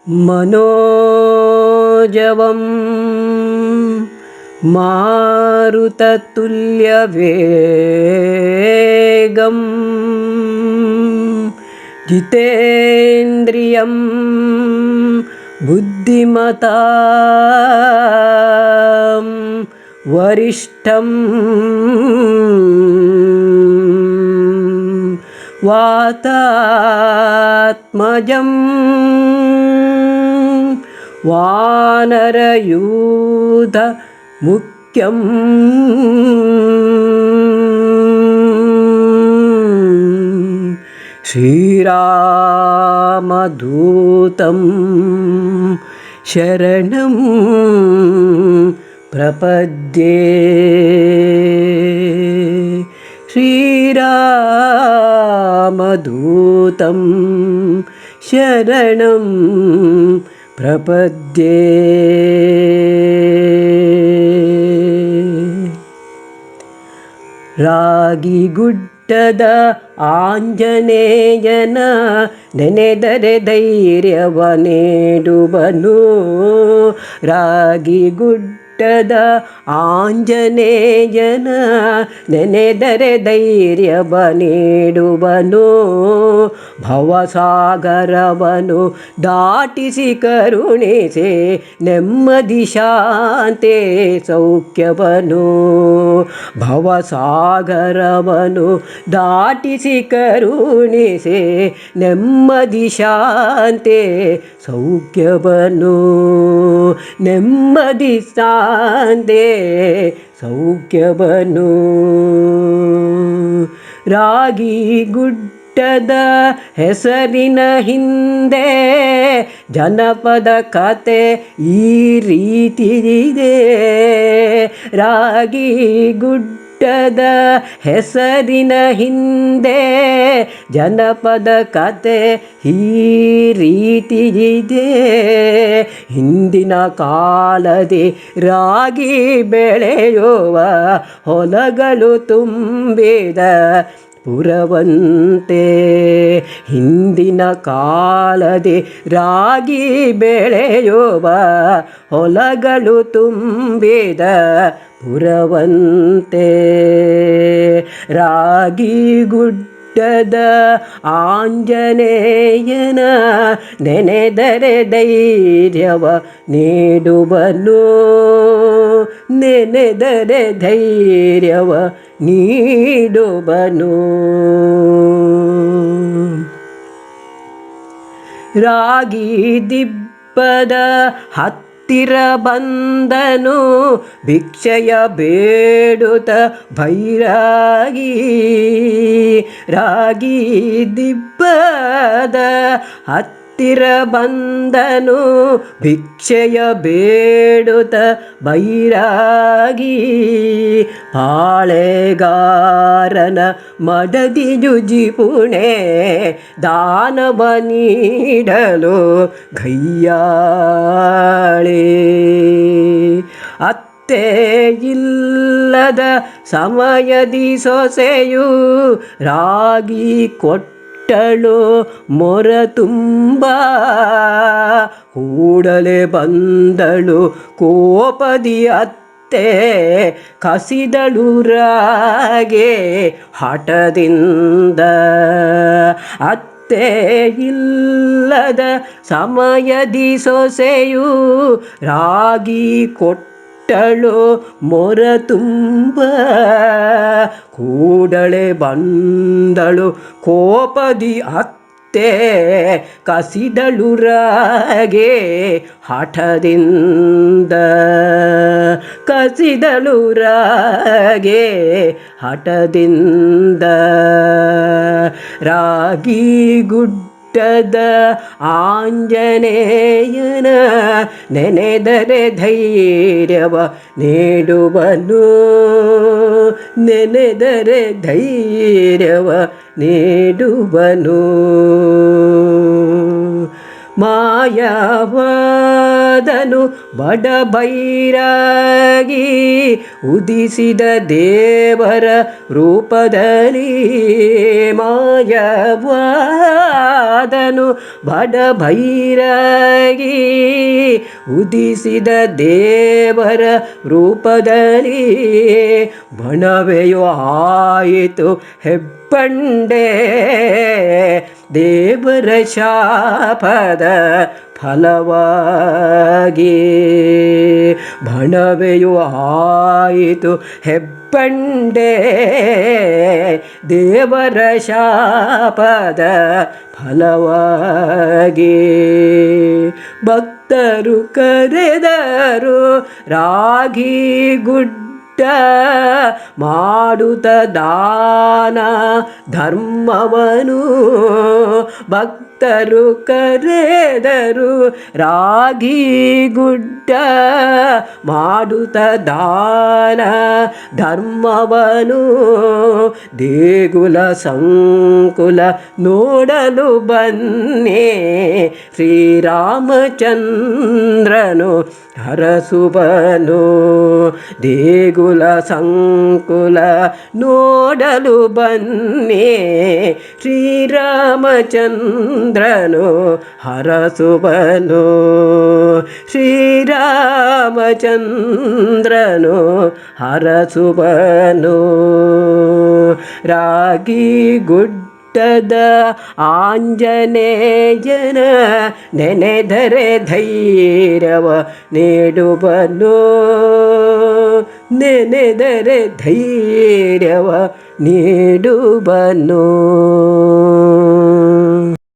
मनोजवं मारुततुल्यवेगं जितेन्द्रियं बुद्धिमतां वरिष्ठं वातात्मजं वानरयूथमुख्यं श्रीरामदूतं शरणं प्रपद्ये। श्रीरामदूतं शरणं प्रपद्ये। ರಾಗಿಗುಡ್ಡದ ಆಂಜನೇಯನ ನೆನೆದರೆ ಧೈರ್ಯವ ನೀಡುವನು. ರಾಗಿಗುಡ್ಡದ ಆಂಜನೇಯನ ನೆನೆದರೆ ಧೈರ್ಯವ ನೀಡುವನು. ಭವಸಾಗರವನು ದಾಟಿಸಿ ಕರುಣಿಸಿ ನೆಮ್ಮದಿ ಶಾಂತಿ ಸೌಖ್ಯವನು. ಭವಸಾಗರವನು ದಾಟಿಸಿ ಕರುಣಿಸಿ ನೆಮ್ಮದಿ ಶಾಂತಿ ಸೌಖ್ಯವನು. ನೆಮ್ಮದಿ ಶಾಂತಿ ಸೌಖ್ಯವನು. ರಾಗಿಗುಡ್ಡದ ಹೆಸರಿನ ಹಿಂದೆ ಜನಪದ ಕತೆ ಈ ರೀತಿ ಇದೆ. ರಾಗಿಗುಡ್ಡದ ಹೆಸರಿನ ಹಿಂದೆ ಜನಪದ ಕತೆ ಈ ರೀತಿ ಇದೆ. ಹಿಂದಿನ ಕಾಲದಿ ರಾಗಿ ಬೆಳೆಯುವ ಹೊಲಗಳು ತುಂಬಿದ ಪುರವಂತೆ. ಹಿಂದಿನ ಕಾಲದಿ ರಾಗಿ ಬೆಳೆಯುವ ಹೊಲಗಳು ತುಂಬಿದ ಪುರವಂತೆ. ರಾಗಿಗುಡ್ಡದ ಆಂಜನೇಯನ ನೆನೆದರೆ ಧೈರ್ಯವ ನೀಡುವನು. ನೆನೆದರೆ ಧೈರ್ಯವ ನೀಡುವನು. ರಾಗಿ ದಿಬ್ಬದ ಹತ್ತಿರ ಬಂದನು ಭಿಕ್ಷೆಯ ಬೇಡುತ್ತ ಭೈರಾಗಿ. ರಾಗಿ ದಿಬ್ಬದ ಹತ್ತಿರ ಬಂದನು ಭಿಕ್ಷೆಯ ಬೇಡುತ್ತ ಭೈರಾಗಿ. ಪಾಳೆಗಾರನ ಮಡದಿ ಜುಜಿಪುಣೆ ದಾನವ ನೀಡಲು ಗಯ್ಯಾಳೆ. ಅತ್ತೆ ಇಲ್ಲದ ಸಮಯದಿ ಸೊಸೆಯು ರಾಗಿ ಕೊಟ್ಟಳು ಮೊರ ತುಂಬ. ಕೂಡಲೇ ಬಂದಳು ಕೋಪದಿ ಅತ್ತೆ ಕಸಿದಳು ರಾಗೆ ಹಠದಿಂದ. ಅತ್ತೆ ಇಲ್ಲದ ಸಮಯದಿ ಸೊಸೆಯು ರಾಗಿ ಕೊಟ್ಟಳು ಮೊರ ತುಂಬ. ಕೂಡಲೇ ಬಂದಳು ಕೋಪದಿ ಅತ್ತೆ ಕಸಿದಳು ರಾಗೆ ಹಠದಿಂದ. ಕಸಿದಳು ರಾಗೆ ಹಠದಿಂದ. ರಾಗಿಗುಡ್ಡದ ಆಂಜನೇಯನ ನೆನೆದರೆ ಧೈರ್ಯವ ನೀಡುವನು. ನೆನೆದರೆ ಧೈರ್ಯವ ನೀಡುವನು. ಮಾಯವಾದನು ಬಡಬೈರಾಗಿ ಉದಿಸಿದ ದೇವರ ರೂಪದಲ್ಲಿ ಮಾಯವಾದನು ಬಡಬೈರಾಗಿ ಉದಿಸಿದ ದೇವರ ರೂಪದಲ್ಲಿ ಬಣವೆಯು ಆಯಿತು ಹೆಬ್ಬಂಡೆ ದೇವರ ಶಾಪದ ಫಲವಾಗಿ ಬಣವೆಯು ಆಯಿತು ಹೆಬ್ಬಂಡೆ ದೇವರ ಶಾಪದ ಫಲವಾಗಿ ಭಕ್ತರು ಕರೆದರು ರಾಗಿ ಗುಡ್ಡ ಮಾಡುತ್ತ ದಾನ ಧರ್ಮವನು ಭಕ್ತರು ಕರೆದರು ರಾಗಿ ಗುಡ್ಡ ಮಾಡುತ್ತ ದಾನ ಧರ್ಮವನು ದೇಗುಲ ಸಂಕುಲ ನೋಡಲು ಬನ್ನಿ ಶ್ರೀರಾಮಚಂದ್ರನು ಹರಸುವನು ದೇಗುಲ ಸಂಕುಲ ನೋಡಲು ಬನ್ನಿ ಶ್ರೀರಾಮಚಂದ್ರನು ಹರಸುವನು ಶ್ರೀರಾಮಚಂದ್ರನು ಹರಸುವನು ರಾಗಿ ಗುಡ್ಡದ ಆಂಜನೇಯನ ನೆನೆದರೆ ಧೈರ್ಯವ ನೀಡುವನು ನೆನೆದರೆ ಧೈರ್ಯವ ನೀಡುವನು.